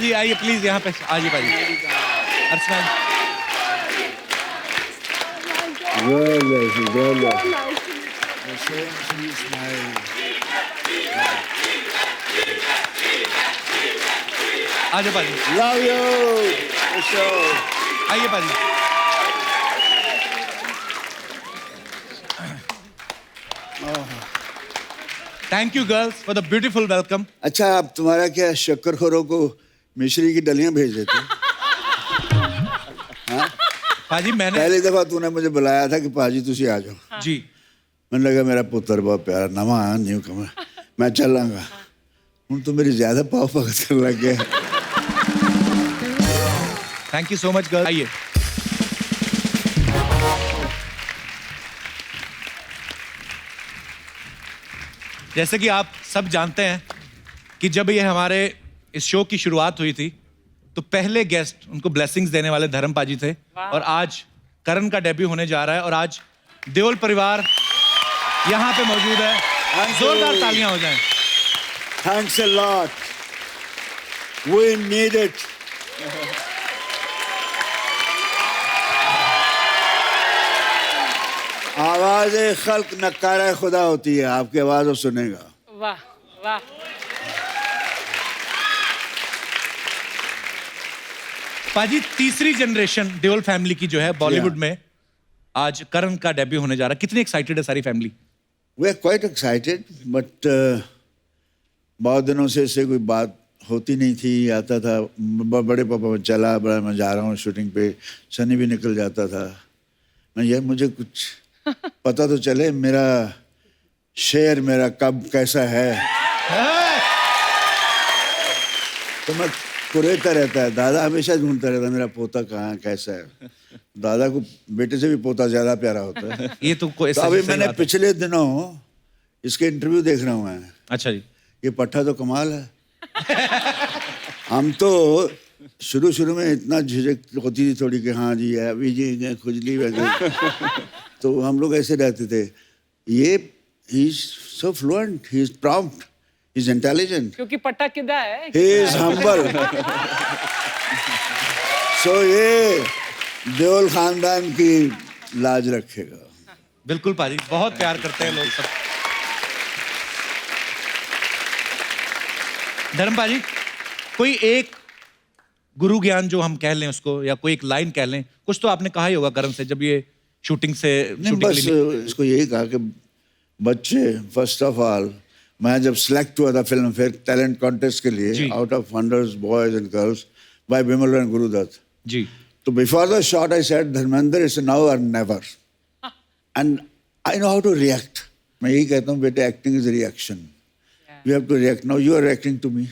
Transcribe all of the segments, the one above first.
जी आइए प्लीज यहाँ पे आइए भाई। अर्चना आजा भाजी। Love you. आइए भाजी। Thank you girls for the beautiful welcome. अच्छा, आप तुम्हारा क्या शक्करखोरों को मिश्री की डलियां भेज देते? हाँ? पाजी मैंने पहली दफा तूने मुझे बुलाया था कि पाजी तुसी आ जाओ। जी मैंने लगा मेरा पुत्र बहुत प्यारा नवा न्यू कमर, मैं चलांगा। हूँ तो मेरी ज्यादा पाव भगत करने लग गया। Thank you so much girl. आइए जैसे कि आप सब जानते हैं कि जब ये हमारे इस शो की शुरुआत हुई थी तो पहले गेस्ट उनको ब्लेसिंग्स देने वाले धर्म पाजी थे और आज करण का डेब्यू होने जा रहा है और आज देओल परिवार यहाँ पे मौजूद है। जोरदार तालियां हो जाएं। Thanks a lot. We need it. आवाज खल्क नकारा खुदा होती है, आपकी आवाज वो सुनेगा। वाह वाह। पाजी तीसरी जनरेशन देओल फैमिली की जो है बॉलीवुड में आज करण का डेब्यू होने जा रहा है, कितनी एक्साइटेड है सारी family? We are quite excited, but बहुत दिनों से इससे कोई बात होती नहीं थी। आता था बड़े पापा चला बड़ा मैं जा रहा हूँ शूटिंग पे, सनी भी निकल जाता था। मैं ये मुझे कुछ पता तो चले मेरा शेर मेरा कब कैसा है। तो मैं कुरेता रहता है, दादा हमेशा ढूंढता रहता है मेरा पोता कहाँ कैसा है। दादा को बेटे से भी पोता ज्यादा प्यारा होता है। ये तो कोई तो अभी मैंने पिछले दिनों इसके इंटरव्यू देख रहा हूँ मैं। अच्छा जी। ये पट्टा तो कमाल है। हम तो शुरू में इतना झिझक होती थी थोड़ी कि हाँ जी अभी जी खुजली वगैरह तो हम लोग ऐसे रहते थे। ये he is so fluent, he is prompt, he is intelligent, क्योंकि पट्टा किदा है। He is humble. सो ये देओल खानदान की लाज रखेगा। बिल्कुल पाजी, बहुत प्यार करते हैं लोग सब। धर्म पाजी, कोई एक गुरु ज्ञान जो हम कह लें उसको या कोई एक लाइन कह लें, कुछ तो आपने कहा ही होगा करण से जब ये शूटिंग से बस इसको यही कहा कि बच्चे फर्स्ट ऑफ ऑल मैं जब सिलेक्ट हुआ था फिल्म फेयर टैलेंट कॉन्टेस्ट के लिए out of hundreds boys and girls by Vimal and Guru Dutt ji, तो before the shot I said Dharmendra it's now or never and I know how to react. मैं यही कहता हूँ बेटे acting is reaction, you have to react. Now you are reacting to me,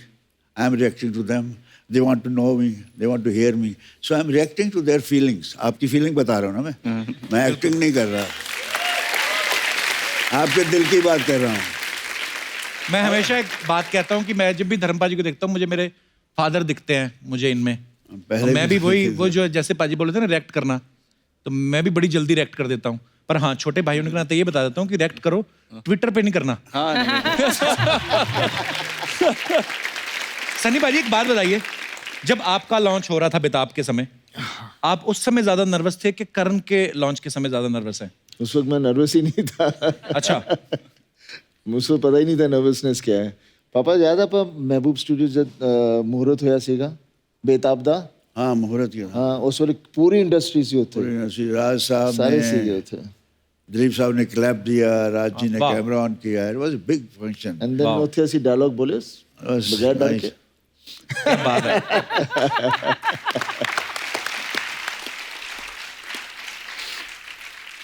I am reacting to them. They want to know me, they want to hear me, so I am reacting to their feelings. आपकी feeling बता रहा हूँ ना मैं acting नहीं कर रहा, आपके दिल की बात कर रहा हूँ। मैं हमेशा एक बात कहता हूँ कि मैं जब भी धर्म पाजी को देखता हूँ मुझे मेरे फादर दिखते हैं मुझे इनमें। पहले मैं भी वही वो जो जैसे पाजी बोले थे ना रिएक्ट करना, तो मैं भी बड़ी जल्दी रिएक्ट कर देता हूँ। पर हाँ छोटे भाइयों ने कहना ये बता देता हूँ कि रिएक्ट करो, ट्विटर पे नहीं करना। सनी भाजी एक बात बताइए, जब आपका लॉन्च हो रहा था बेताब के समय, आप उस समय ज्यादा नर्वस थे कि करण के लॉन्च के समय ज्यादा नर्वस हैं? उस वक्त मैं नर्वस ही नहीं था। अच्छा। मुझे पता ही नहीं था नर्वसनेस क्या है। पापा याद आप महबूब स्टूडियो जब मुहूर्त होया सीगा बेताब दा? हाँ मुहूर्त किया। हाँ उस वक्त पूरी इंडस्ट्री से होते, राज साहब सारे सीगे होते, दिलीप साहब ने क्लैप दिया, राज जी ने कैमरा ऑन किया, it was a big function. And then नोथिया सी डायलॉग बोले बगैर डर के। क्या बात है।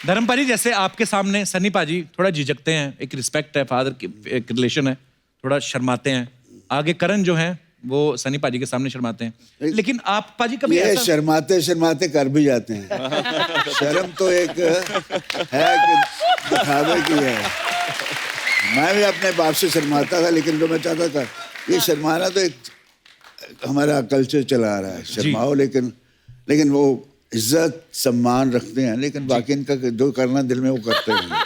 धर्म पाजी जैसे आपके सामने सनी पाजी थोड़ा झिझकते हैं, एक रिस्पेक्ट है, फादर की एक रिलेशन है, थोड़ा शर्माते हैं। आगे करण जो हैं वो सनी पाजी के सामने शर्माते हैं, लेकिन आप पाजी कभी ये ऐसा... शर्माते शर्माते कर भी जाते हैं। शर्म तो एक है कि दिखावे की है। मैं भी अपने बाप से शर्माता था, लेकिन जो मैं चाहता था ये शर्माना तो एक हमारा कल्चर चला आ रहा है, शर्माओ लेकिन वो इज्जत सम्मान रखते हैं, लेकिन बाकी इनका जो करना दिल में वो करते हैं।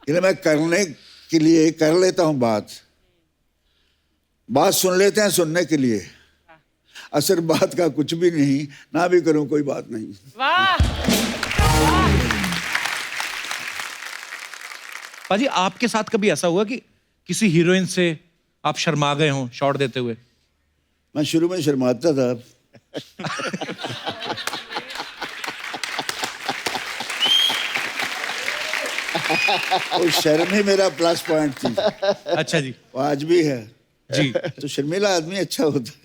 इसलिए मैं करने के लिए कर लेता हूँ बात सुन लेते हैं सुनने के लिए, असर बात का कुछ भी नहीं, ना भी करूं कोई बात नहीं। वाह पाजी आपके साथ कभी ऐसा हुआ कि किसी हीरोइन से आप शर्मा गए हो शॉट देते हुए? मैं शुरू में शर्माता था। वो शर्म ही मेरा प्लस पॉइंट थी, अच्छा जी। वो आज भी है जी। तो शर्मीला आदमी अच्छा होता है।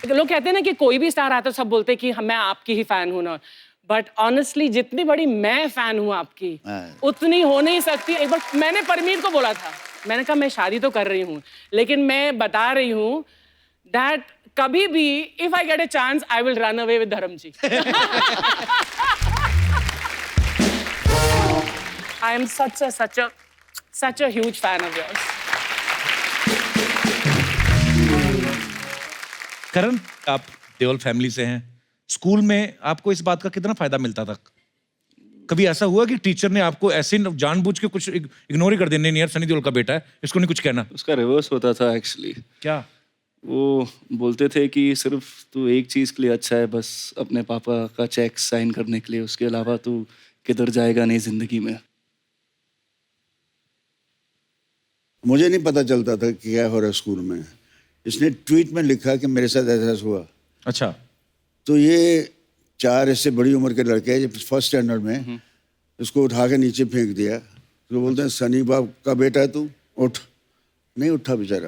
लोग कहते हैं ना कि कोई भी स्टार आता है सब बोलते हैं कि मैं आपकी ही फैन हूं ना, बट ऑनेस्टली जितनी बड़ी मैं फैन हूं आपकी उतनी हो नहीं सकती। एक बार मैंने परमीत को बोला था, मैंने कहा मैं शादी तो कर रही हूं लेकिन मैं बता रही हूं दैट कभी भी if I get a chance I will run away with Dharam ji. I am such a huge fan of yours. Karan, आप देओल फैमिली से हैं, स्कूल में आपको इस बात का कितना फायदा मिलता था? कभी ऐसा हुआ कि टीचर ने आपको ऐसे जानबूझ के कुछ इग्नोर ही कर देने, नहीं यार सनी देओल का बेटा है, इसको नहीं कुछ कहना? उसका रिवर्स होता था एक्चुअली। क्या? वो बोलते थे कि सिर्फ तू एक चीज के लिए अच्छा है, बस अपने पापा का चेक साइन करने के लिए, उसके अलावा तू किधर जाएगा नहीं जिंदगी में। मुझे नहीं पता चलता था कि क्या हो रहा है स्कूल में। इसने ट्वीट में लिखा कि मेरे साथ ऐसा हुआ। अच्छा। तो ये 4 इससे बड़ी उम्र के लड़के हैं, फर्स्ट स्टैंडर्ड में, इसको उठा के नीचे फेंक दिया। तो बोलते हैं सनी बाप का बेटा है तू, उठ। नहीं उठा बेचारा।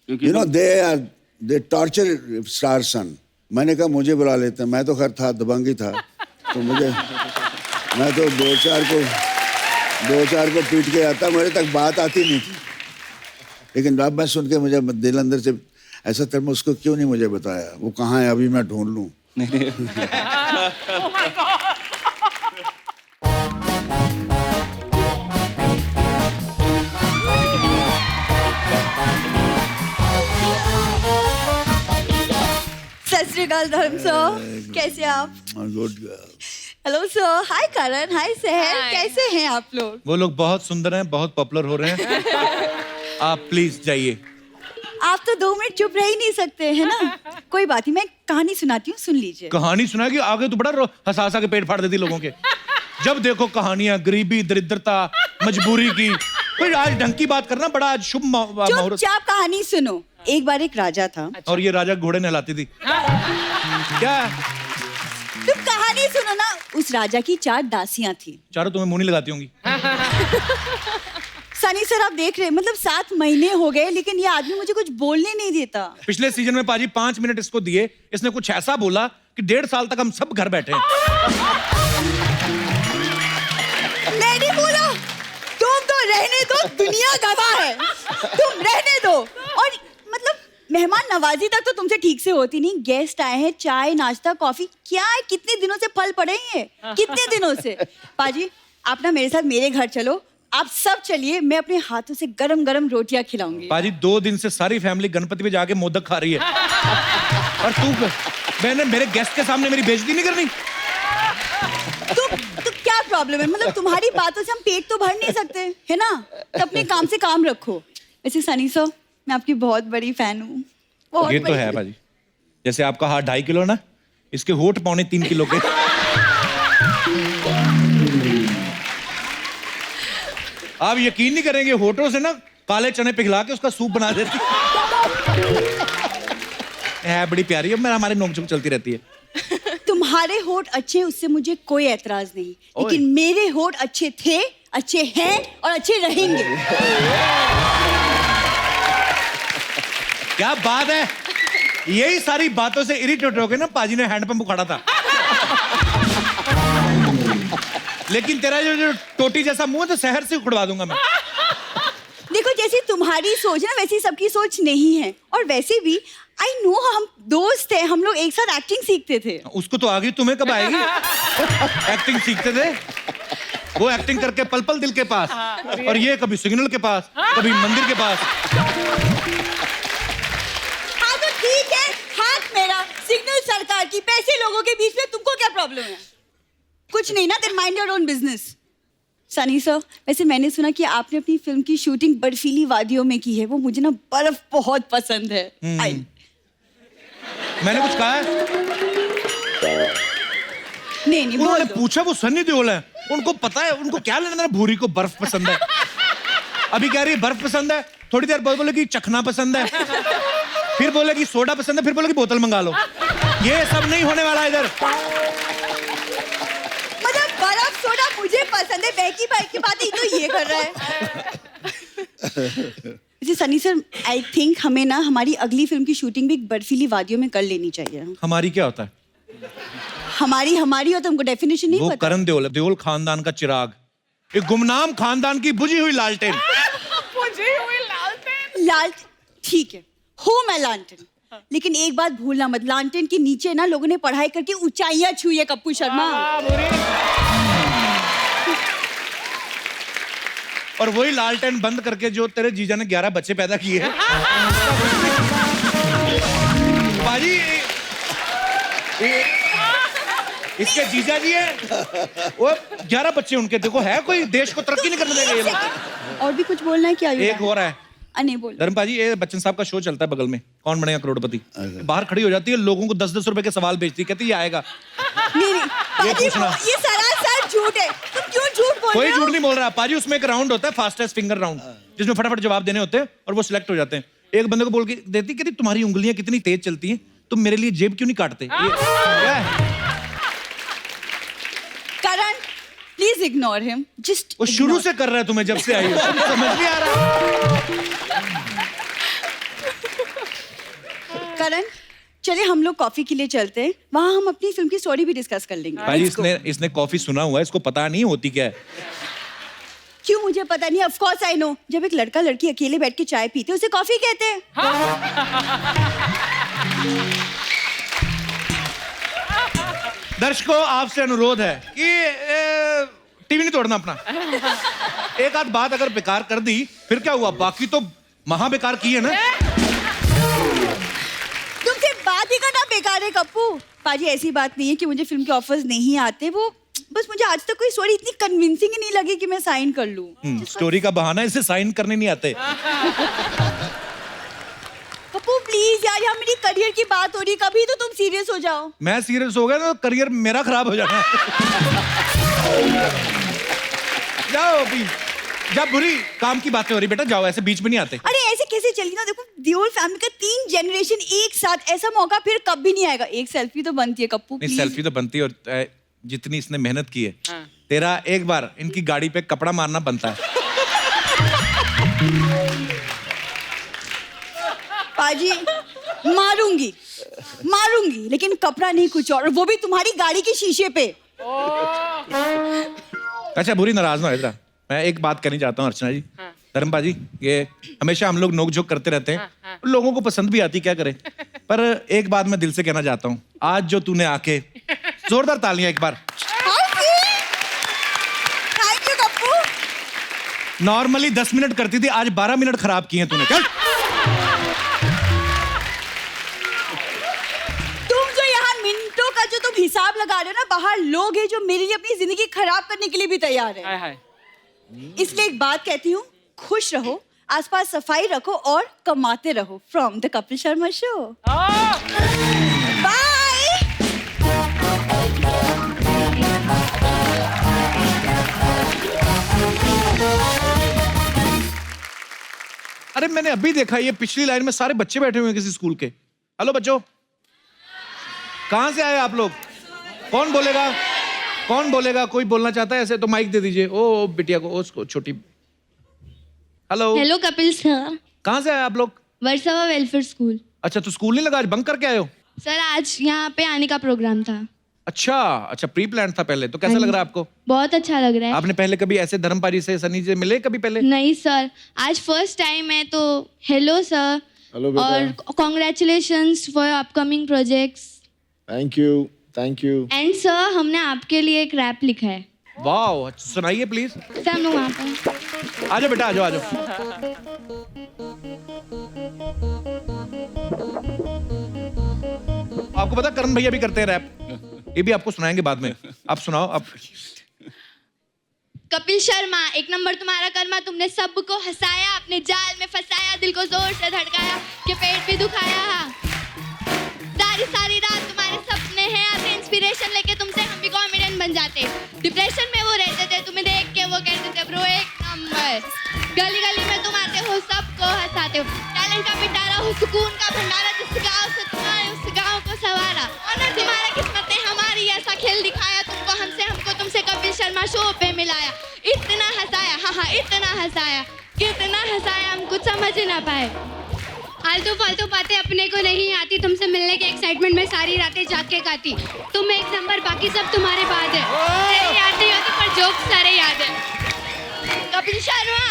You know they torture star son. मैंने कहा मुझे बुला लेते हैं, मैं तो खैर था दबंगी था, तो मैं तो 2-4 को पीट के आता, मेरे तक बात आती नहीं थी। लेकिन अब मैं सुन के मुझे दिल अंदर से ऐसा था, उसको क्यों नहीं मुझे बताया, वो कहाँ है अभी मैं ढूंढ लूं। Oh my God. सत श्री अकाल धर्म सर, कैसे आप? गुड। हेलो सर, हाय करण, हाय सहर, Hi. कैसे हैं आप लोग? वो लोग बहुत सुंदर हैं, बहुत पॉपुलर हो रहे हैं। आप प्लीज जाइए। आप तो 2 मिनट चुप रह ही नहीं सकते है ना? कोई बात नहीं, मैं कहानी सुनाती हूँ, सुन लीजिए। कहानी सुनाएगी? आगे तो बड़ा हंसा हंसा के पेट फाड़ देती लोगों के। जब देखो कहानियां, गरीबी, दरिद्रता, मजबूरी की। कोई आज ढंग की बात करना, बड़ा आज शुभ मुहूर्त। चुपचाप कहानी सुनो। एक बार एक राजा था। और ये राजा घोड़े नहलाती थी क्या? तुम कहानी सुनो ना। उस राजा की 4 दासियां थी। चारों तुम्हें मुंह नहीं लगाती होंगी? सनी सर आप देख रहे हैं, मतलब 7 महीने हो गए लेकिन ये आदमी मुझे कुछ बोलने नहीं देता। पिछले सीजन में पाजी 5 मिनट इसको दिए, इसने कुछ ऐसा बोला कि 1.5 साल तक हम सब घर बैठे हैं। नहीं बोलो, तुम तो रहने दो, दुनिया गवाह है। तुम रहने दो। और मतलब मेहमान नवाजी तक तो तुमसे ठीक से होती नहीं। गेस्ट आए हैं, चाय नाश्ता कॉफी क्या है, कितने दिनों से फल पड़े हैं, कितने दिनों से। पाजी आप ना मेरे साथ मेरे घर चलो, आप सब चलिए, मैं अपने हाथों से गरम गरम रोटियां खिलाऊंगी। पाजी 2 दिन से सारी फैमिली गणपति पे जाके मोदक खा रही है और तू, मैंने मेरे गेस्ट के सामने मेरी बेइज्जती नहीं करनी। तो क्या प्रॉब्लम है? मतलब तुम्हारी बातों से हम पेट तो भर नहीं सकते है ना? तो अपने काम से काम रखो। वैसे सनी सर, मैं आपकी बहुत बड़ी फैन हूँ। ये तो है पाजी। जैसे आपका हाथ 2.5 किलो ना, इसके होठ 3.25 किलो के। आप यकीन नहीं करेंगे, होठों से ना काले चने पिघला के उसका सूप बना देती है। बड़ी प्यारी है, मेरा हमारी नोक-झोंक चलती रहती है। तुम्हारे होठ अच्छे, उससे मुझे कोई एतराज नहीं, लेकिन मेरे होठ अच्छे थे, अच्छे हैं और अच्छे रहेंगे। क्या बात है। यही सारी बातों से इरिटेट हो गए ना, पाजी ने हैंडपंप उखाड़ा था। लेकिन तेरा जो टोटी जैसा मुंह है तो शहर से उखड़वा दूंगा मैं। देखो जैसी तुम्हारी सोच है ना, वैसी सबकी सोच नहीं है। और वैसे भी आई नो, हम दोस्त हैं, हम लोग एक साथ एक्टिंग सीखते थे। उसको तो आगे तुम्हें कब आएगी? एक्टिंग सीखते थे वो, एक्टिंग करके पल पल दिल के पास, और ये कभी सिग्नल के पास, कभी मंदिर के पास। हाँ तो ठीक है, हाथ मेरा, सिग्नल सरकार की, पैसे लोगों के बीच में, तुमको क्या प्रॉब्लम है? कुछ नहीं ना, then mind your own business. Sunny sir, वैसे मैंने सुना कि आपने अपनी फिल्म की शूटिंग बर्फीली वादियों में की है। वो मुझे ना बर्फ बहुत पसंद है। मैंने कुछ कहा है? नहीं बोल उन्होंने दो। पूछा, वो सनी देओल है, उनको पता है, उनको क्या लेना देना भूरी को बर्फ पसंद है। अभी कह रही है बर्फ पसंद है, थोड़ी देर बाद बोलेगी चखना पसंद है, फिर बोलेगी सोडा पसंद है, फिर बोलेगी बोतल मंगा लो। ये सब नहीं होने वाला इधर। मतलब बर्फ सोडा मुझे पसंद है, बहकी भाई की बात ही तो ये कर रहा है। जी सनी सर, आई थिंक हमें ना हमारी अगली फिल्म की शूटिंग भी बर्फीली वादियों में कर लेनी चाहिए। हमारी क्या होता है? हमारी हो तो हमको डेफिनेशन नहीं वो पता। करण देओल है, देओल खानदान का चिराग, एक गुमनाम खानदान की बुझी हुई लालटेन। लाल ठीक है, हो मैं लालटेन, लेकिन एक बात भूलना मत, लालटेन के नीचे ना लोगों ने पढ़ाई करके ऊंचाइयां छुई है कप्पू शर्मा। और वही लालटेन बंद करके जो तेरे जीजा ने 11 बच्चे पैदा किए हैं। बाजी इसके जीजा जी है, वो 11 बच्चे उनके, देखो है कोई, देश को तरक्की नहीं करने देंगे ये लोग। और भी कुछ बोलना है क्या? एक हो रहा है, नहीं बोल। धर्म पाजी, ये बच्चन साहब का शो चलता है बगल में, कौन बनेगा करोड़पति। बाहर खड़ी हो जाती है, लोगों को 10-10 रुपए के सवाल भेजती है, कहती है ये आएगा। नहीं पाजी, पूछना। ये सरासर झूठ है। तुम क्यों झूठ बोल कोई रहे हो? झूठ नहीं बोल रहा पाजी। उसमें एक राउंड होता है, फास्टेस्ट फिंगर राउंड, जिसमें फटाफट जवाब देने होते हैं और वो सिलेक्ट हो जाते हैं। एक बंदे को बोल के देती, कहती तुम्हारी उंगलियां कितनी तेज चलती हैं, तुम मेरे लिए जेब क्यों नहीं काटते? क्या है? करण, प्लीज इग्नोर हिम। जस्ट वो शुरू से कर रहा है तुम्हें, जब से आई हो। समझ नहीं आ रहा। करण, चले हम लोग कॉफी के लिए चलते हैं, वहां हम अपनी फिल्म की स्टोरी भी डिस्कस कर लेंगे। भाई Let's go. इसने कॉफी सुना हुआ है, इसको पता नहीं होती क्या है। क्यों मुझे पता नहीं? Of course I know. जब एक लड़का लड़की अकेले बैठ के चाय पीते उसे कॉफी कहते हैं। दर्शकों, आपसे अनुरोध है कि टीवी नहीं तोड़ना अपना। एक आध बात अगर बेकार कर दी फिर क्या हुआ, बाकी तो महा बेकार की है ना। तुमसे बात ही करना बेकार है कप्पू। पाजी, ऐसी बात नहीं है कि मुझे फिल्म के ऑफर्स नहीं आते, वो बस मुझे आज तक कोई स्टोरी इतनी कन्विंसिंग ही नहीं लगी कि मैं साइन कर लूं। स्टोरी का बहाना, इसे साइन करने नहीं आते। कप्पू प्लीज यार, यहाँ मेरी करियर की बात हो रही, कभी तो तुम सीरियस हो जाओ। मैं सीरियस हो गया तो करियर मेरा खराब हो जाना है। जाओ अभी, जब बुरी काम की बातें हो रही बेटा, जाओ, ऐसे बीच में नहीं आते। अरे ऐसे कैसे चली ना, देखो देओल फैमिली का 3 जनरेशन एक साथ, ऐसा मौका फिर कभी नहीं आएगा। एक सेल्फी तो बनती है कप्पू नहीं, प्लीज। सेल्फी तो बनती है, और जितनी इसने मेहनत की है, तेरा एक बार इनकी गाड़ी पे कपड़ा मारना बनता है। पाजी, मारूंगी लेकिन कपड़ा नहीं, कुछ और, वो भी तुम्हारी गाड़ी के शीशे पे। अच्छा बुरी नाराज ना हो इधर। मैं एक बात करनी चाहता हूँ अर्चना जी, धर्मपा जी, ये हमेशा हम लोग नोक झोंक करते रहते हैं, लोगों को पसंद भी आती, क्या करें। पर एक बात मैं दिल से कहना चाहता हूँ, आज जो तूने आके, जोरदार तालियां एक बार। Thank you Kappu. Normally 10 minute करती थी, आज 12 मिनट खराब किए तूने। चल तुम जो यहाँ मिनटों का जो तुम हिसाब लगा रहे हो ना, बाहर लोग हैं जो मेरे लिए अपनी जिंदगी खराब करने के लिए भी तैयार है। इसलिए एक बात कहती हूँ, खुश रहो, आसपास सफाई रखो और कमाते रहो। From the Kapil Sharma show. Bye. अरे मैंने अभी देखा, ये पिछली लाइन में सारे बच्चे बैठे हुए हैं किसी स्कूल के। हेलो बच्चों, कहां से आए आप लोग? कौन बोलेगा? कोई बोलना चाहता है ऐसे तो माइक दे दीजिए। ओ बिटिया को, उसको छोटी। Hello hello Kapil sir. कहां से आए आप लोग? Versova welfare school. अच्छा, तो स्कूल नहीं लगा, आज बंक करके आए हो? सर आज यहाँ पे आने का प्रोग्राम था। अच्छा, प्री प्लान था पहले, तो कैसा लग रहा है आपको? बहुत अच्छा लग रहा है। आपने पहले कभी ऐसे धर्मपाजी से, सनी से मिले कभी पहले? नहीं सर, आज फर्स्ट टाइम है, तो हेलो सर। हेलो बेटा। और congratulations for upcoming projects. Thank you. And sir, हमने आपके लिए एक रैप लिखा है। वाह, सुनाइए प्लीज। सर हम लोग वहाँ पर। आजो बेटा, आजो। आपको पता करण भैया भी करते हैं रैप, ये भी आपको सुनाएंगे बाद में। आप सुनाओ आप। कपिल शर्मा, 1 नंबर तुम्हारा कर्मा, तुमने सबको हंसाया, अपने जाल में फंसाया, दिल को जोर से धड़काया, कि पेट भी दुखाया। सारी रात तुम्हारे सपने हैं आते, इंस्पिरेशन लेके तुमसे हम भी कॉमेडियन बन जाते। डिप्रेशन में वो रहते थे, तुम्हें देख के वो कहते थे ब्रो 1 नंबर। गली गली में तुम आते हो, सबको हंसाते हो, टैलेंट का पिटारा हो, सुकून का भंडारा, जिस गाँव से तुम आए उस गाँव को सवारा। ऑनर तुम्हारा, किस्मत ने हमारी ऐसा खेल दिखाया, तुमको हमको तुमसे कपिल शर्मा शो पे मिलाया। इतना हंसाया, हाँ इतना हंसाया, कितना हंसाया हम कुछ समझ ना पाए। आलतू फालतू बातें अपने को नहीं आती, तुमसे मिलने के एक्साइटमेंट में सारी रातें जाग के गाती। तुम 1 नंबर, बाकी सब तुम्हारे बाद है। तेरी याद नहीं होती पर जोक सारे याद है। कपिल शर्मा,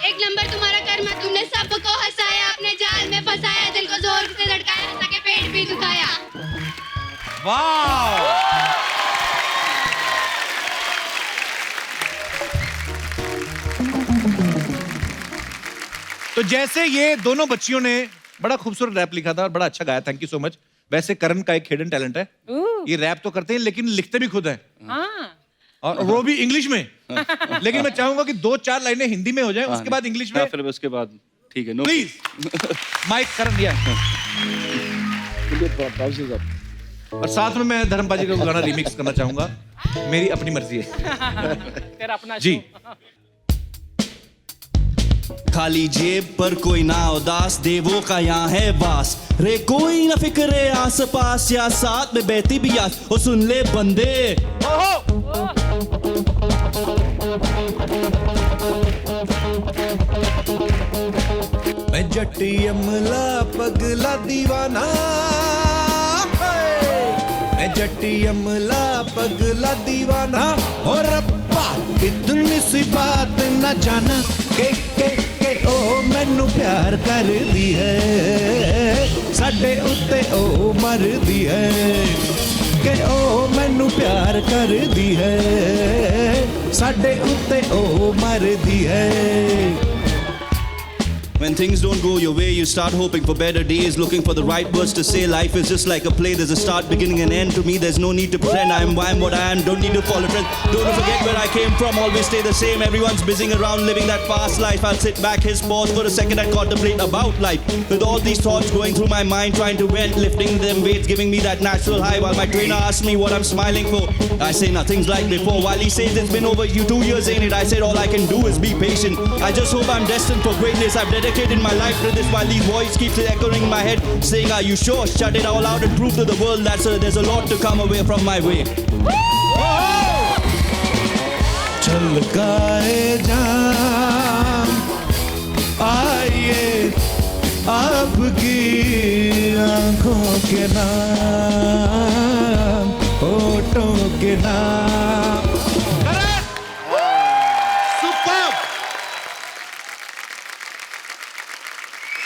1 नंबर तुम्हारा कर्मा, तुमने सबको हंसाया, अपने जाल में फंसाया, दिल को जोर से धड़काया, हंसा के पेट भी दुखाया। वाह। तो जैसे ये दोनों बच्चियों ने बड़ा खूबसूरत रैप लिखा था और बड़ा अच्छा गाया, थैंक यू सो मच। वैसे करण का एक हिडन टैलेंट है, ये रैप तो करते हैं लेकिन लिखते भी खुद हैं, और वो भी इंग्लिश में। लेकिन मैं चाहूंगा कि 2-4 लाइनें हिंदी में हो जाएं, उसके बाद इंग्लिश में। फिर उसके बाद ठीक है, नो प्लीज माइक करण दिया। और साथ में मैं धर्मपाल जी का गाना रिमिक्स करना चाहूंगा, मेरी अपनी मर्जी है। फिर अपना जी। खाली जेब पर कोई ना उदास, देवों का यहाँ है वास। रे कोई ना फिक्रे आस पास, या साथ में बहती भी आस। ओ सुन ले बंदे, मैं जट्टी अमला पगला दीवाना, मैं जट्टी अमला पगला दीवाना। और रब्बा इतनी सी बात न जाना के ओ मैनू प्यार कर दी है, साडे उत्ते ओ मर दी है, के ओ मैनू प्यार कर दी है, साडे उत्ते ओ मर दी है। When things don't go your way, you start hoping for better days, looking for the right words to say. Life is just like a play, there's a start, beginning and end. To me, there's no need to pretend I am what I am, don't need to follow trends. Don't forget where I came from, always stay the same. Everyone's busying around, living that fast life. I'll sit back, his pause for a second and contemplate about life. With all these thoughts going through my mind, trying to vent, lifting them weights, giving me that natural high. While my trainer asks me what I'm smiling for, I say nothing's like before. While he says it's been over 2 years, ain't it? I said all I can do is be patient. I just hope I'm destined for greatness. I've dedicated my life to this, while these voice keeps echoing in my head, saying are you sure? Shut it all out and prove to the world that there's a lot to come away from my way. छलकाए जाम आइए आपकी आंखों के नाम, होठों के नाम।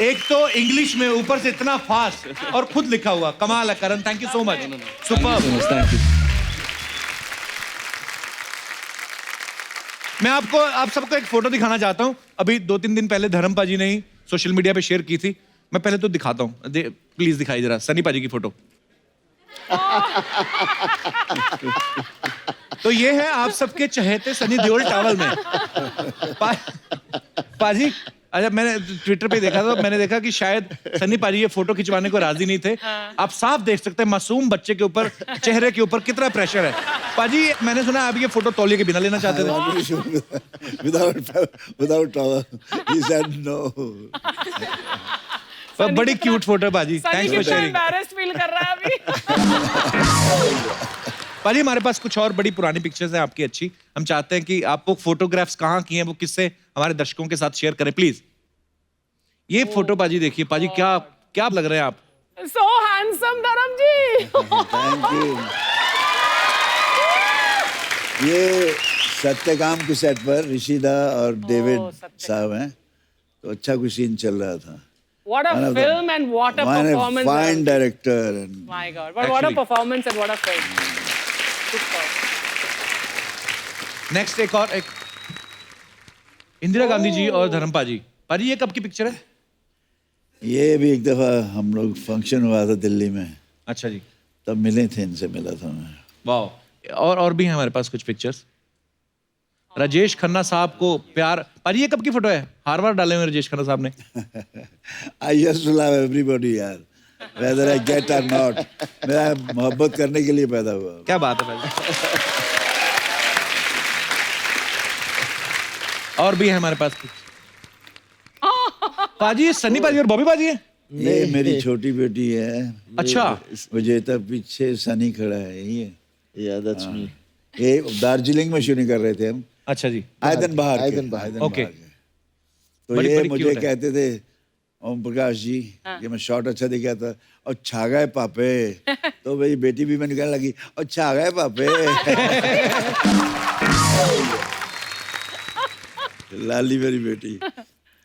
एक तो इंग्लिश में, ऊपर से इतना फास्ट और खुद लिखा हुआ, कमाल है Karan, thank you so much, superb. Thank you. मैं आप सबको एक फोटो दिखाना चाहता हूं, अभी 2-3 दिन पहले धर्मपा जी ने ही सोशल मीडिया पे शेयर की थी। मैं पहले तो दिखाता हूं, प्लीज दिखाई जरा सनी पाजी की फोटो। तो ये है आप सबके चहेते सनी देओल टॉवल में। पाजी, अच्छा मैंने ट्विटर पे देखा था, मैंने देखा कि शायद सन्नी पाजी ये फोटो खिंचवाने को राजी नहीं थे। आप साफ देख सकते हैं मासूम बच्चे के ऊपर, चेहरे के ऊपर कितना प्रेशर है। पाजी मैंने सुना आप ये फोटो तौलिए के बिना लेना चाहते थे। without towel. He said no. पर बड़ी क्यूट फोटो पाजी, thanks for sharing. Embarrassed feel कर रहा है अभी। पाजी हमारे पास कुछ और बड़ी पुरानी पिक्चर्स हैं आपकी अच्छी, हम चाहते हैं कि आप वो फोटोग्राफ्स कहाँ की हैं, वो किससे हमारे दर्शकों के साथ शेयर करें प्लीज। ये फोटो पाजी देखिए, पाजी क्या लग रहे हैं आप? So handsome धर्म जी। Thank you. ये सत्यकाम के सेट पर ऋषिदा और डेविड साहब हैं, तो अच्छा कुछ सीन चल रहा था। What a film and what a performance! Fine director and my God, but what a performance and what a film! Super. Next एक इंदिरा गांधी जी और धर्मपा जी। पाजी ये कब की पिक्चर है? ये भी एक दफा हम लोग फंक्शन हुआ था दिल्ली में। अच्छा जी। तब मिले थे, इनसे मिला था मैं। वाह। और भी हैं हमारे पास कुछ पिक्चर्स। राजेश खन्ना साहब को प्यार। पाजी ये कब की फोटो है? हार्वर्ड डाले हुए राजेश खन्ना साहब ने। आई जस्ट लव एवरीबॉडी यार, वेदर आई गेट और नॉट। मेरा मोहब्बत करने के लिए पैदा हुआ। क्या बात है पाजी। और भी है हमारे पास कुछ। पाजी ये सनी पाजी और बॉबी पाजी है? ये मेरी छोटी बेटी है। अच्छा। मुझे तब पीछे सनी खड़ा है, यही है। Yeah, that's me. ये दार्जिलिंग में शूटिंग कर रहे थे हम, अच्छा जी। आयदन बहार आयदन बहार। ओके। तो बड़ी- ये बड़ी मुझे cute है। कहते थे ओम प्रकाश जी कि मैं शॉट अच्छा दिखा था और छा गए पापे। तो मेरी बेटी भी मैं निकलने लगी और छा गए पापे। लाली मेरी बेटी।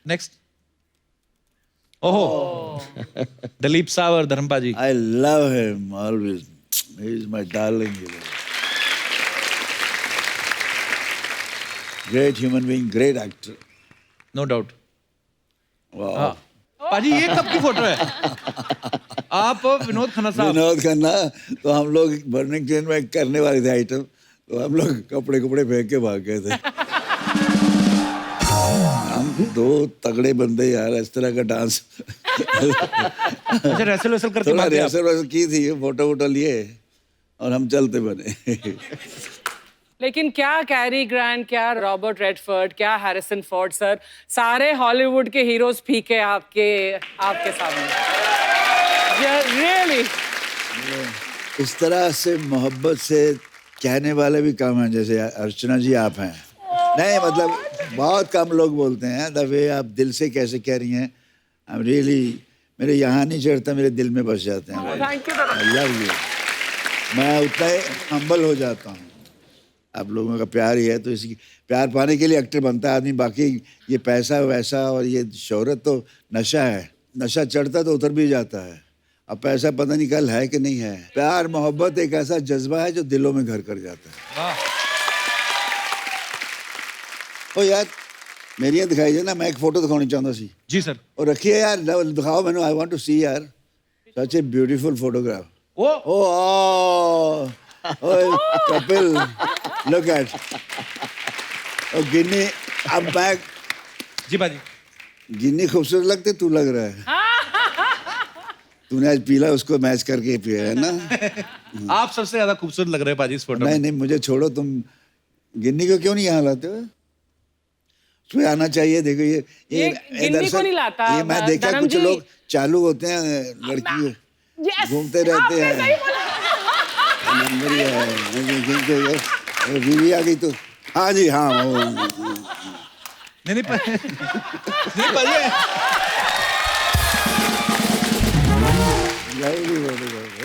नेक्स्ट। ओहो दिलीप साहब और धर्म पाजी। I love him always. He is my darling. You know. Great human being, great actor. No doubt. Wow. पाजी ये कब की फोटो है? आप विनोद खन्ना साहब। विनोद खन्ना, तो हम लोग बर्निंग ट्रेन में करने वाले थे आइटम, तो हम लोग कपड़े फेंक के भाग गए थे। हम दो तगड़े बंदे यार, इस तरह का डांस। अच्छा रेसल वेसल करके थोड़ा भाग गए आप। रिहर्सल की थी, फोटो वोटो लिए और हम चलते बने। लेकिन क्या कैरी ग्रांट, क्या रॉबर्ट रेडफोर्ड, क्या हैरिसन फोर्ड सर, सारे हॉलीवुड के हीरोज फीके आपके सामने। रियली इस तरह से मोहब्बत से कहने वाले भी कम हैं, जैसे अर्चना जी आप हैं। नहीं मतलब बहुत कम लोग बोलते हैं द वे आप दिल से कैसे कह रही हैं। आई एम रियली, मेरे यहाँ नहीं चढ़ता, मेरे दिल में बस जाते हैं। Thank you. I love you. मैं उतना ही हम्बल हो जाता हूँ। आप लोगों का प्यार ही है, तो इसी प्यार पाने के लिए एक्टर बनता है आदमी। बाकी ये पैसा वैसा और ये शोहरत तो नशा है, नशा चढ़ता तो उतर भी जाता है। अब पैसा पता नहीं कल है कि नहीं है। प्यार मोहब्बत एक ऐसा जज्बा है जो दिलों में घर कर जाता है। ओ यार मेरी दिखाई ना, मैं एक फोटो दिखानी चाहता सी। जी सर। और रखिए यार, दिखाओ मैंने, आई वांट टू सी यार, such a beautiful photograph. Oh Kapil, look at. और गिन्नी, अब मैं जी पाजी। गिन्नी खूबसूरत लगते, तू लग रहा है। तूने आज पीला उसको मैच करके पिया है ना। आप सबसे ज्यादा खूबसूरत लग रहे हैं पाजी इस फोटो नहीं में। नहीं, मुझे छोड़ो, तुम गिन्नी को क्यों नहीं यहाँ लाते हो? उसमें आना चाहिए। देखो ये गिन्नी को दरअसल नहीं लाता, ये मैं देखा धर्म कुछ जी। लोग चालू होते हैं, लड़की Yes, घूमते रहते आपने सही हैं। बोला। नंबर ही है, बीवी आ गई तो हाँ जी हाँ वो नहीं नहीं पाजी।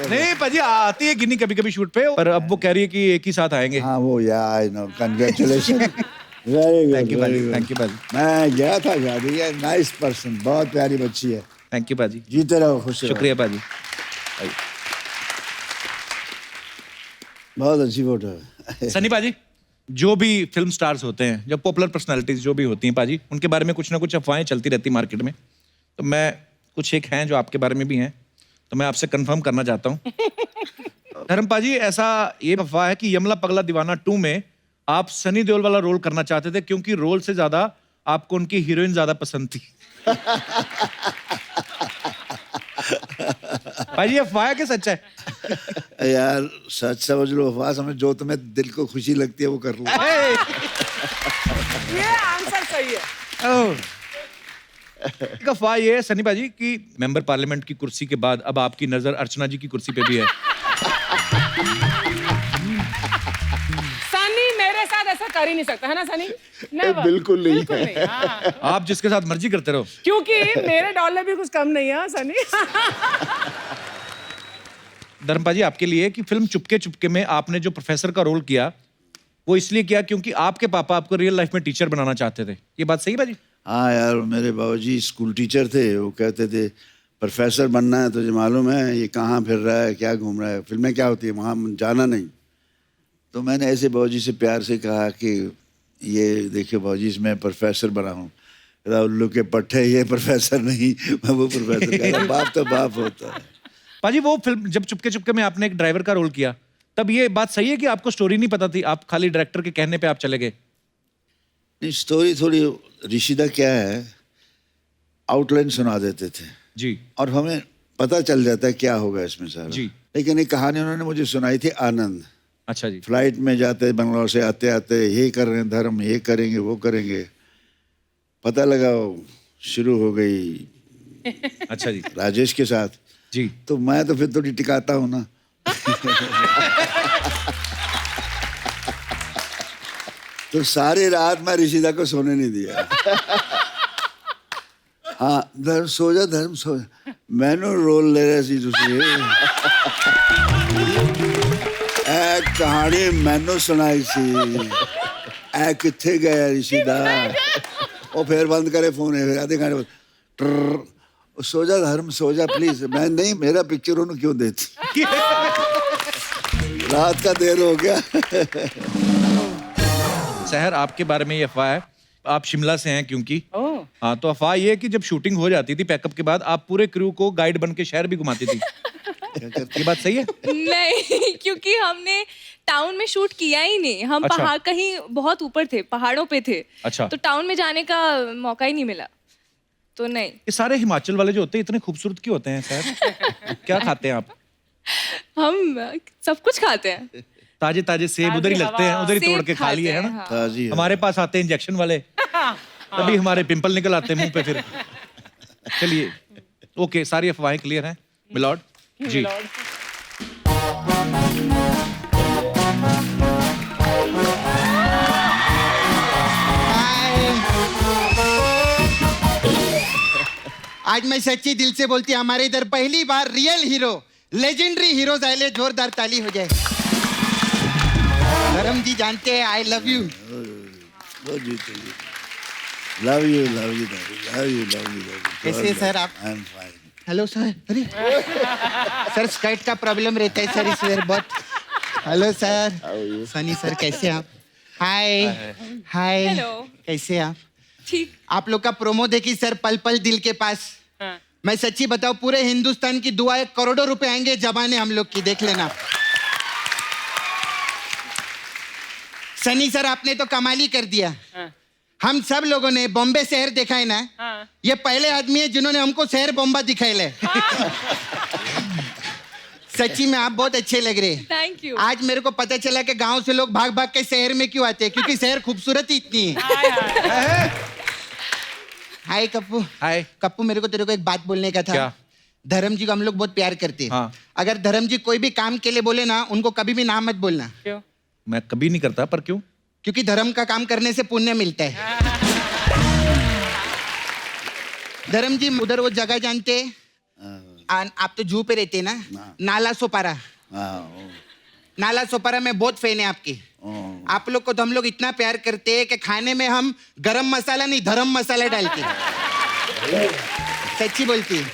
नहीं पाजी आती है गिन्नी कभी कभी शूट पे, पर अब वो कह रही है कि एक ही साथ आएंगे। हाँ वो यार, I know, congratulation, very good, thank you very पाजी। गुड। थैंक यू पाजी। मैं गया था शादी है, नाइस पर्सन, बहुत प्यारी बच्ची है। थैंक यू पाजी। जीते रहो, खुश रहो। शुक्रिया पाजी। बहुत अच्छी फोटो है। सनी पाजी, जो भी फिल्म स्टार्स होते हैं, जो पॉपुलर पर्सनालिटीज जो भी होती हैं पाजी, उनके बारे में कुछ ना कुछ अफवाहें चलती रहती मार्केट में। तो मैं कुछ एक हैं जो आपके बारे में भी हैं, तो मैं आपसे कंफर्म करना चाहता हूँ। धर्म पाजी, ऐसा ये अफवाह है कि यमला पगला दीवाना 2 में आप सनी देओल वाला रोल करना चाहते थे, क्योंकि रोल से ज्यादा आपको उनकी हीरोइन ज्यादा पसंद थी। भाई ये अफवाह है कि सच है? यार सच समझ लो, अफवाह समझ, जो तुम्हें दिल को खुशी लगती है वो कर लो। ये आंसर सही है। एक अफवाह ये है सनी पाजी कि मेंबर पार्लियामेंट की कुर्सी के बाद अब आपकी नजर अर्चना जी की कुर्सी पे भी है। सनी मेरे साथ ऐसा कर ही नहीं सकता है ना सनी? Never. बिल्कुल नहीं बिल्कुल नहीं, हाँ। आप जिसके साथ मर्जी करते रहो। क्योंकि मेरे डॉलर भी कुछ कम नहीं है सनी। धर्म पाजी, आपके लिए कि फिल्म चुपके चुपके में आपने जो प्रोफेसर का रोल किया वो इसलिए किया क्योंकि आपके पापा आपको रियल लाइफ में टीचर बनाना चाहते थे, ये बात सही पाजी? हाँ यार, मेरे बाबूजी स्कूल टीचर थे, वो कहते थे प्रोफेसर बनना है, तुझे मालूम है ये कहाँ फिर रहा है, क्या घूम रहा है, फिल्में क्या होती है, वहाँ जाना नहीं। तो मैंने ऐसे बाबूजी से प्यार से कहा कि ये देखिए बाबूजी, मैं प्रोफेसर बना हूँ। उल्लू के पट्टे, ये प्रोफेसर नहीं, मैं वो प्रोफेसर। कहता बाप तो बाप होता है। पाजी वो फिल्म जब चुपके चुपके में आपने एक ड्राइवर का रोल किया, तब ये बात सही है कि आपको स्टोरी नहीं पता थी, आप खाली डायरेक्टर के कहने पे आप चले गए? नहीं, स्टोरी थोड़ी ऋषिदा क्या है, आउटलाइन सुना देते थे जी और हमें पता चल जाता है क्या होगा इसमें सारा। जी। लेकिन एक कहानी उन्होंने मुझे सुनाई थी, आनंद। अच्छा जी फ्लाइट में जाते बंगलौर से आते आते ये कर रहे हैं धर्म, ये करेंगे वो करेंगे, पता लगा शुरू हो गई अच्छा जी राजेश के साथ। जी तो मैं तो फिर थोड़ी टिकाता हूँ ना। तो सारी रात मैं ऋषिदा को सोने नहीं दिया। हाँ, धर्म सो जा, मैंने रोल ले रहे सी तुसी ए कहानी मैनू सुनाई सी, ए किथे गया ऋषिदा, वो फिर बंद करे फोन, फिर आधे घंटे बाद सो जा धर्म सो जा प्लीज। मैं नहीं, मेरा पिक्चर उन्होंने क्यों देती। रात का देर हो गया। सहर, आपके बारे में ये अफवाह है, आप शिमला से हैं क्योंकि ओह हाँ, तो अफवाह ये है कि जब शूटिंग हो जाती थी पैकअप के बाद आप पूरे क्रू को गाइड बन के शहर भी घुमाती थी। ये बात सही है? नहीं, क्योंकि हमने टाउन में शूट किया ही नहीं। हम अच्छा। पहाड़ कहीं बहुत ऊपर थे, पहाड़ों पे थे। अच्छा। तो टाउन में जाने का मौका ही नहीं मिला, तो नहीं। ये सारे हिमाचल वाले जो होते हैं इतने खूबसूरत क्यों होते हैं सर? क्या खाते हैं आप? हम सब कुछ खाते हैं। ताजे ताजे सेब उधर ही लगते हैं, उधर ही तोड़ सेब के खा खाते लिए है हैं, ना। हाँ। ताजी है। हमारे पास आते हैं इंजेक्शन वाले, तभी हमारे पिंपल निकल आते हैं मुंह पे फिर। चलिए, ओके, सारी अफवाहें क्लियर हैं मिलॉर्ड जी। आज मैं सच्ची दिल से बोलती, हमारे इधर पहली बार रियल हीरो, लेजेंडरी हीरोज आए, जोरदार ताली हो जाए। धर्म जी जानते हैं I love you. Love you love you love you love you. कैसे सर आप? I am fine. Hello sir. अरे सर स्कर्ट का प्रॉब्लम रहता है सर इस वेयर बहुत। Hello sir. सनी सर कैसे आप? हाय हाय। हेलो। कैसे आप? ठीक। आप लोग का प्रोमो देखी सर, पल पल दिल के पास। हाँ। मैं सच्ची बताऊं, पूरे हिंदुस्तान की दुआएं, करोड़ों रुपए आएंगे जबाने हम लोग की, देख लेना। सनी सर आपने तो कमाल ही कर दिया। हाँ। हम सब लोगों ने बॉम्बे शहर देखा है ना। हाँ। ये पहले आदमी है जिन्होंने हमको शहर बॉम्बा दिखाए। सच्ची में आप बहुत अच्छे लग रहे हैं। Thank you. आज मेरे को पता चला कि गांव से लोग भाग भाग के शहर में क्यों आते हैं, क्योंकि शहर खूबसूरत ही इतनी है। हाय हाय। हाय कप्पू। हाय। कप्पू, मेरे को तेरे को एक बात बोलने का था। क्या? धर्म जी को हम लोग बहुत प्यार करते हैं। हाँ। अगर धर्म जी कोई भी काम के लिए बोले ना, उनको कभी भी ना मत बोलना, क्यों? मैं कभी नहीं करता, पर क्यों? क्योंकि धर्म का काम करने से पुण्य मिलता है। धर्म जी उधर वो जगह जानते हैं? आप तो जू पे रहते हैं ना, नाला सोपारा। नाला सोपारा में बहुत फैन है आपकी। आप लोग को तो हम लोग इतना प्यार करते हैं कि खाने में हम गरम मसाला नहीं, धर्म मसाला डालते हैं। सच्ची बोलती।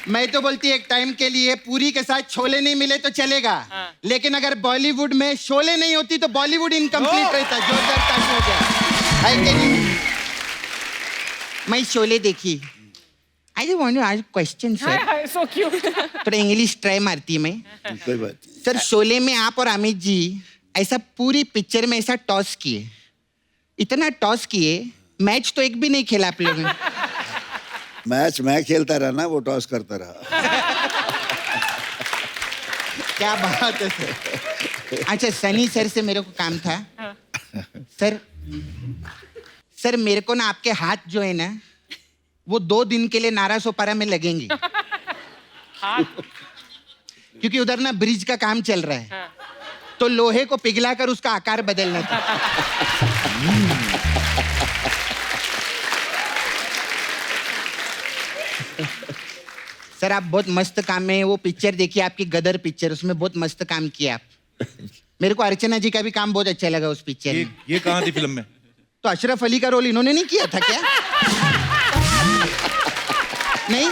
मैं तो बोलती एक टाइम के लिए पूरी के साथ छोले नहीं मिले तो चलेगा, लेकिन अगर बॉलीवुड में शोले नहीं होती तो बॉलीवुड इनकम्प्लीट रहता। जोरदार ताली हो गया। है कि नहीं? मैं शोले देखी। I just want to ask question hi sir. Hi, so cute. थोड़ा इंग्लिश ट्राई मारती मैं। कोई बात नहीं। सर शोले में आप और अमित जी ऐसा पूरी पिक्चर में ऐसा टॉस किए, इतना टॉस किए, मैच तो एक भी नहीं खेला आप लोगों ने। मैच मैं खेलता रहा ना, वो टॉस करता रहा। क्या बात है सर। अच्छा, सनी सर से मेरे को काम था। सर मेरे को ना आपके हाथ जो है ना, वो 2 दिन के लिए नारा सोपारा में लगेंगे। क्योंकि उधर ना ब्रिज का काम चल रहा है, तो लोहे को पिघलाकर उसका आकार बदलना था। सर आप बहुत मस्त काम में, वो पिक्चर देखिए आपकी गदर पिक्चर, उसमें बहुत मस्त काम किया आप। मेरे को अर्चना जी का भी काम बहुत अच्छा लगा उस पिक्चर में। ये कहाँ थी फिल्म में? तो अशरफ अली का रोल इन्होंने नहीं किया था क्या? नहीं?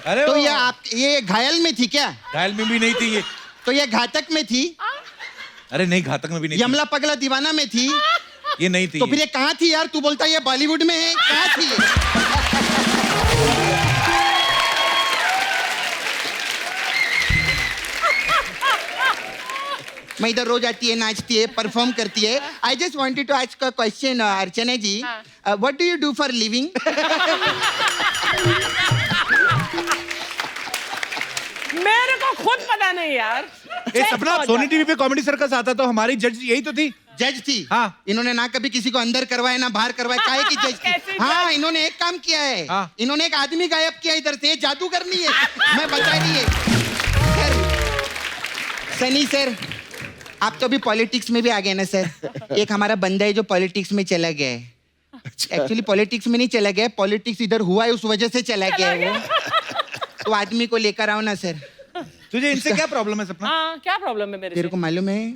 अरे तो वो- ये घायल में थी क्या? घायल में भी नहीं थी ये। तो ये घातक में थी? अरे नहीं, घातक में भी नहीं यमला पगला दीवाना में थी? थी। ये नहीं थी। तो फिर ये कहाँ थी यार? तू बोलता ये बॉलीवुड में है, कहाँ थी ये? मैं इधर रोज आती है, नाचती है, परफॉर्म करती है. I just wanted to ask a question, Archana ji. What do you do for living? मेरे को खुद पता नहीं यार. ए सपना, सोनी टीवी पे कॉमेडी सर्कस आता तो हमारी जज यही तो थी. जज थी. हाँ. इन्होंने ना कभी किसी को अंदर करवाया ना बाहर करवाया. काहे की जज थी? कैसी हाँ, इन्होंने एक काम किया है. हाँ. इन्होंने एक आदमी गायब किया इधर से. जादू करनी है. मैं बता रही है. सर, सनी सर, आप तो अभी पॉलिटिक्स में भी आ गए ना सर. एक हमारा बंदा है जो पॉलिटिक्स में चला गया है. एक्चुअली पॉलिटिक्स में नहीं चला गया, पॉलिटिक्स इधर हुआ है उस वजह से चला गया है वो. तो आदमी को लेकर आओ ना सर. तुझे इनसे क्या प्रॉब्लम है सपना? हाँ, क्या प्रॉब्लम है मेरे तेरे से? को मालूम है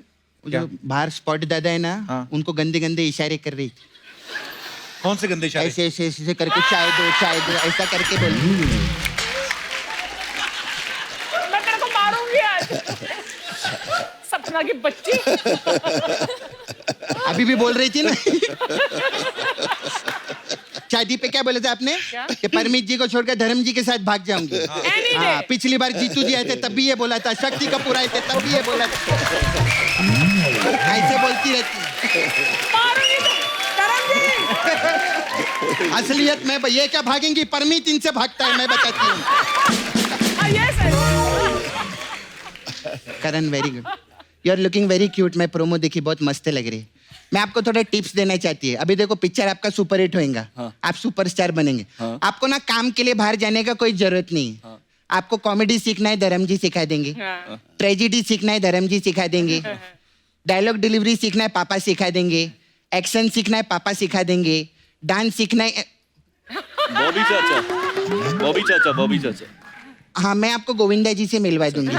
वो जो बाहर स्पॉट दादा है ना, हाँ. उनको गंदे गंदे इशारे कर रही थी. कौन से गंदे इशारे? ऐसे ऐसे ऐसे करके चाय दो ऐसा करके बोल. मैं तेरे को मारूंगी आज. सपना की बच्ची. अभी भी बोल रही थी ना. शादी पे क्या बोला था आपने? कि परमीत जी को छोड़कर धर्म जी के साथ भाग जाऊंगी. Any day. हाँ, पिछली बार जीतू जी आए थे तब भी ये बोला था. शक्ति कपूर आए थे तब भी ये बोला था. ऐसे बोलती रहती. मारूंगी तो. धर्म जी. असलियत में ये क्या भागेंगी? परमीत इनसे भागता है, मैं बताती हूँ. Yes, sir. Karan, very good. You are looking very cute. मैं प्रोमो देखी, बहुत मस्त लग रही है. मैं आपको थोड़ा टिप्स देना चाहती है. अभी देखो, पिक्चर आपका सुपर हिट होएगा. आप सुपरस्टार बनेंगे. आपको ना काम के लिए बाहर जाने का कोई जरूरत नहीं. आपको कॉमेडी सीखना है, धर्म जी सिखा देंगे. ट्रेजिडी सीखना है, धर्म जी सिखा देंगे. डायलॉग डिलीवरी सीखना है, पापा सिखा देंगे. एक्शन सीखना है, पापा सिखा देंगे. डांस सीखना है. बॉबी चाचा. हाँ, मैं आपको गोविंदा जी से मिलवा दूंगी.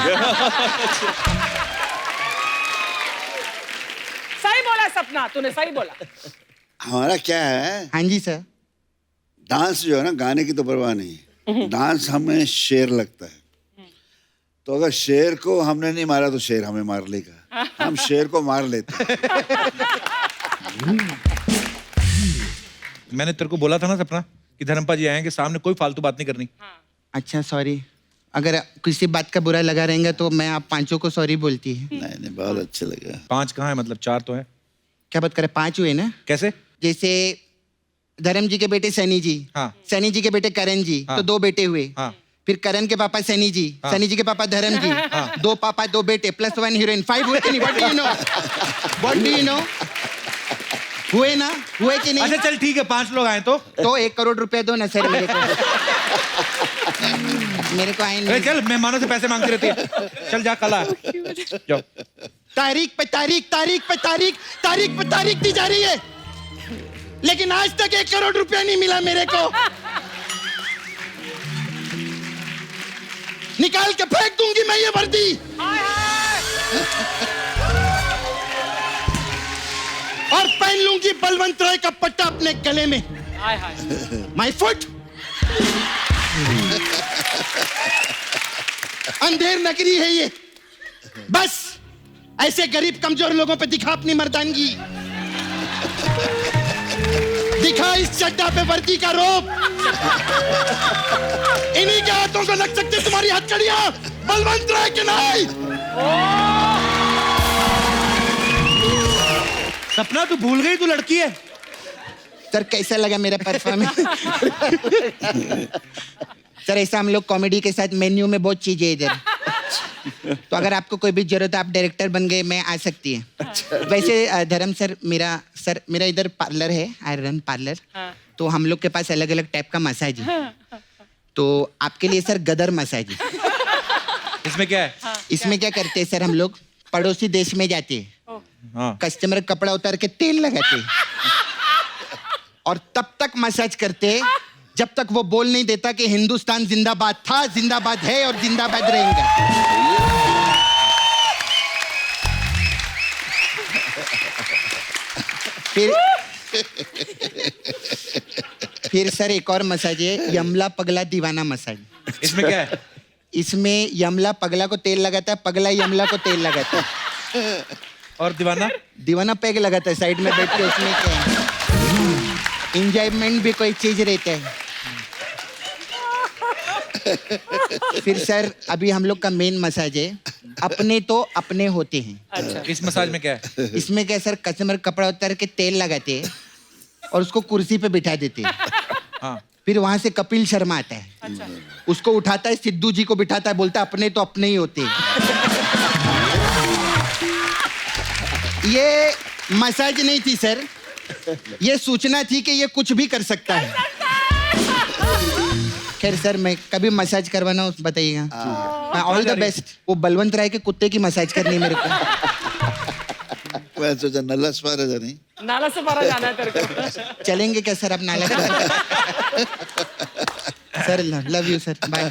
सही बोला सपना, तूने सही बोला. हमारा क्या है, हाँ जी सर. डांस जो है ना, गाने की तो परवाह नहीं. डांस हमें शेर लगता है. तो अगर शेर को हमने नहीं मारा तो शेर हमें मार लेगा. हम शेर को मार लेते हैं. मैंने तेरे को बोला था ना सपना कि धर्मपा जी आएंगे, सामने कोई फालतू बात नहीं करनी. अच्छा, सॉरी. अगर किसी बात का बुरा लगा रहेगा तो मैं आप पांचों को सॉरी बोलती है. नहीं, बहुत अच्छा लगा. 5 कहाँ है? मतलब 4 तो है. क्या बात करें, 5 हुए ना. कैसे? जैसे धर्म जी के बेटे सनी जी, हाँ. सनी जी के बेटे करण जी, हाँ. तो 2 बेटे हुए. हाँ. फिर करण के पापा सनी जी, हाँ. सनी जी के पापा धर्म जी, 2 पापा 2 बेटे प्लस 1 हीरोइन. 5 हुए कि नहीं? What do you know? हुए ना? हुए कि नहीं? अच्छा चल ठीक है, 5 लोग आए तो 1 करोड़ रुपए दो ना सर मेरे को. मेरे को आए ए, नहीं. चल मेहमानों से पैसे मांगती रहती है. चल जा, कल आ जाओ. तारीख पे तारीख दी जा रही है, लेकिन आज तक 1 करोड़ रुपया नहीं मिला मेरे को. निकाल के फेंक दूंगी मैं ये वर्दी. और पहन लूंगी बलवंत राय का पट्टा अपने गले में. My foot. अंधेर नगरी है ये. बस ऐसे गरीब कमजोर लोगों पे दिखा अपनी मर्दानगी. दिखा इस चड्डा पे वर्दी का रोब. इन्हीं के हाथों को लग सकती तुम्हारी हथकड़ियां, बलवंत राय के नहीं. सपना तू भूल गई तू लड़की है. सर कैसा लगा मेरा परफॉर्मेंस? सर ऐसा हम लोग कॉमेडी के साथ मेन्यू में बहुत चीजें इधर. तो अगर आपको कोई भी जरूरत, आप डायरेक्टर बन गए, मैं आ सकती है. वैसे धर्म सर, मेरा इधर पार्लर है, आई रन पार्लर. तो हम लोग के पास अलग अलग टाइप का मसाज है. तो आपके लिए सर गदर मसाज है. इसमें क्या है? इसमें क्या करते हैं सर, हम लोग पड़ोसी देश में जाते हैं. कस्टमर कपड़ा उतार के तेल लगाते हैं और तब तक मसाज करते हैं जब तक वो बोल नहीं देता कि हिंदुस्तान जिंदाबाद था, जिंदाबाद है और जिंदाबाद रहेगा. फिर सर एक और मसाज है, यमला पगला दीवाना मसाज. इसमें क्या है? इसमें यमला पगला को तेल लगाता है, पगला यमला को तेल लगाता है. और दीवाना पैग लगाता है साइड में बैठ के. उसमें क्या है, इंजॉयमेंट भी कोई चीज रहता है. फिर सर अभी हम लोग का मेन मसाज है, अपने तो अपने होते हैं। अच्छा इस मसाज में क्या है? इसमें क्या सर, कस्टमर कपड़ा उतार के तेल लगाते हैं और उसको कुर्सी पे बिठा देते हैं। हाँ फिर वहां से कपिल शर्मा आता है, अच्छा उसको उठाता है, सिद्धू जी को बिठाता है, बोलता है अपने तो अपने ही होते हैं। ये मसाज नहीं थी सर, ये सूचना थी कि ये कुछ भी कर सकता है। खैर सर, मैं कभी मसाज करवाना हो बताइएगा। All the best. वो बलवंत राय के कुत्ते की मसाज करनी है मेरे को। मैं सोचा नल्ला सवार नहीं। नाला से पारा जाना है तेरे को। चलेंगे क्या सर आप नाला sir? Love you sir, bye.